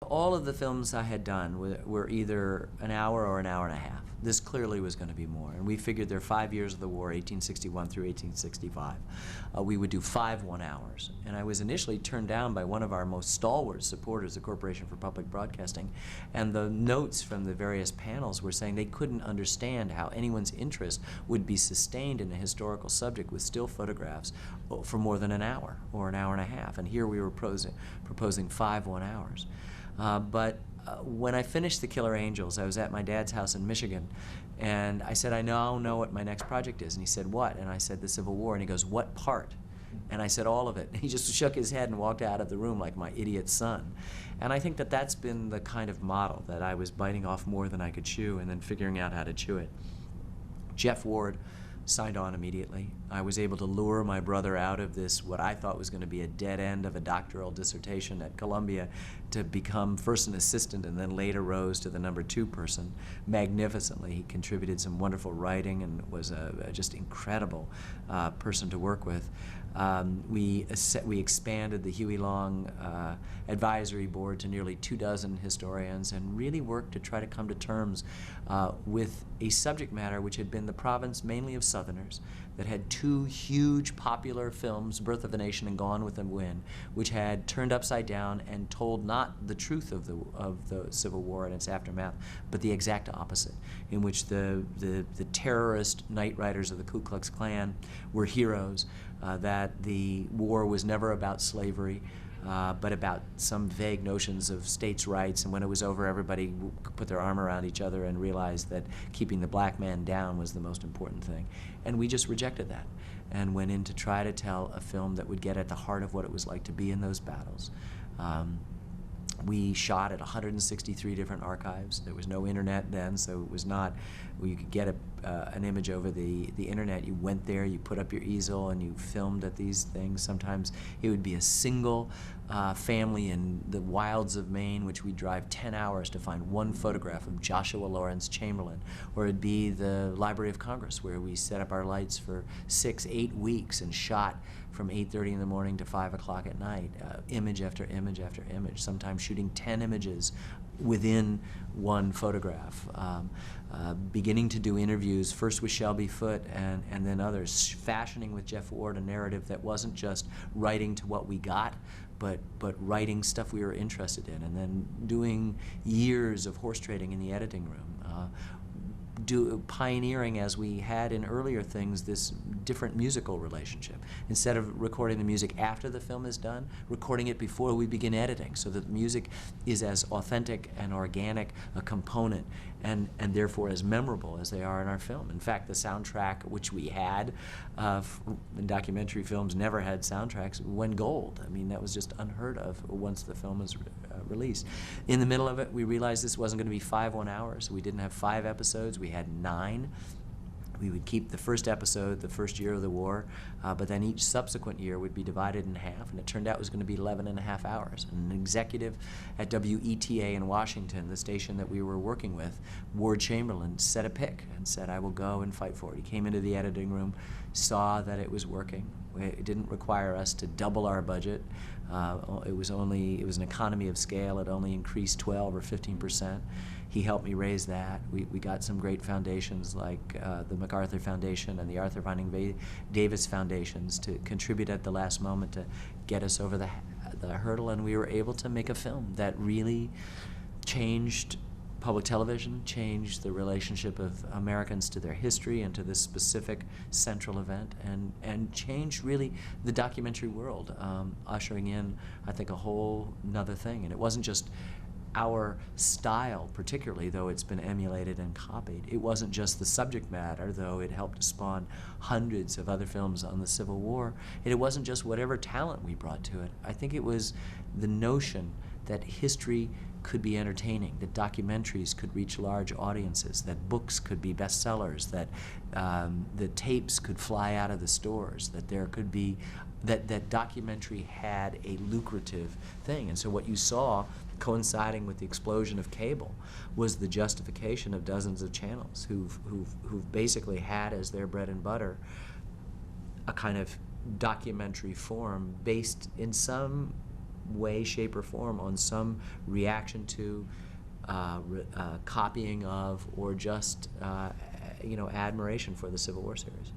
all of the films I had done were either an hour or an hour and a half. This clearly was going to be more, and we figured there are 5 years of the war, 1861 through 1865. We would do 5 1-hours, and I was initially turned down by one of our most stalwart supporters, the Corporation for Public Broadcasting, and the notes from the various panels were saying they couldn't understand how anyone's interest would be sustained in a historical subject with still photographs for more than an hour or an hour and a half, and here we were proposing 5 1-hours. When I finished The Killer Angels, I was at my dad's house in Michigan, and I said, I now know what my next project is. And he said, what? And I said, the Civil War. And he goes, what part? And I said, all of it. And he just shook his head and walked out of the room like my idiot son. And I think that that's been the kind of model that I was biting off more than I could chew and then figuring out how to chew it. Jeff Ward signed on immediately. I was able to lure my brother out of this, what I thought was going to be a dead end of a doctoral dissertation at Columbia, to become first an assistant and then later rose to the #2 person magnificently. He contributed some wonderful writing and was a just incredible person to work with. We expanded the Huey Long advisory board to nearly 24 historians and really worked to try to come to terms with a subject matter which had been the province mainly of Southerners, that had 2 huge popular films, Birth of a Nation and Gone with the Wind, which had turned upside down and told not the truth of the Civil War and its aftermath, but the exact opposite, in which the terrorist night riders of the Ku Klux Klan were heroes, that the war was never about slavery, but about some vague notions of states' rights, and when it was over, everybody put their arm around each other and realized that keeping the black man down was the most important thing. And we just rejected that and went in to try to tell a film that would get at the heart of what it was like to be in those battles. We shot at 163 different archives. There was no internet then, so it was not where you could get an image over the internet. You went there, you put up your easel, and you filmed at these things. Sometimes it would be a single family in the wilds of Maine, which we'd drive 10 hours to find one photograph of Joshua Lawrence Chamberlain. Or it'd be the Library of Congress, where we set up our lights for 6-8 weeks and shot from 8:30 in the morning to 5 o'clock at night, image after image after image, sometimes shooting 10 images within one photograph. Beginning to do interviews, first with Shelby Foote and then others, fashioning with Jeff Ward a narrative that wasn't just writing to what we got, but writing stuff we were interested in, and then doing years of horse trading in the editing room. Pioneering, as we had in earlier things, this different musical relationship. Instead of recording the music after the film is done, recording it before we begin editing, so that the music is as authentic and organic a component and therefore as memorable as they are in our film. In fact, the soundtrack, which we had, in documentary films never had soundtracks, went gold. I mean, that was just unheard of once the film was released. In the middle of it, we realized this wasn't going to be 5 1-hours. We didn't have 5 episodes, we had 9. We would keep the first episode the first year of the war, but then each subsequent year would be divided in half, and it turned out it was going to be 11.5 hours. And an executive at WETA in Washington, the station that we were working with, Ward Chamberlain, set a pick and said, I will go and fight for it. He came into the editing room, saw that it was working. It didn't require us to double our budget. It was an economy of scale. It only increased 12 or 15%. He helped me raise that. We got some great foundations like the MacArthur Foundation and the Arthur Finding Davis Foundations to contribute at the last moment to get us over the hurdle, and we were able to make a film that really changed public television, changed the relationship of Americans to their history and to this specific central event, and changed really the documentary world, ushering in, I think, a whole nother thing. And it wasn't just our style particularly, though it's been emulated and copied. It wasn't just the subject matter, though it helped to spawn hundreds of other films on the Civil War. It wasn't just whatever talent we brought to it. I think it was the notion that history could be entertaining, that documentaries could reach large audiences, that books could be bestsellers, that the tapes could fly out of the stores, that there could be, that documentary had a lucrative thing. And so what you saw coinciding with the explosion of cable was the justification of dozens of channels who've basically had as their bread and butter a kind of documentary form based in some way, shape, or form on some reaction to, copying of, or just admiration for the Civil War series.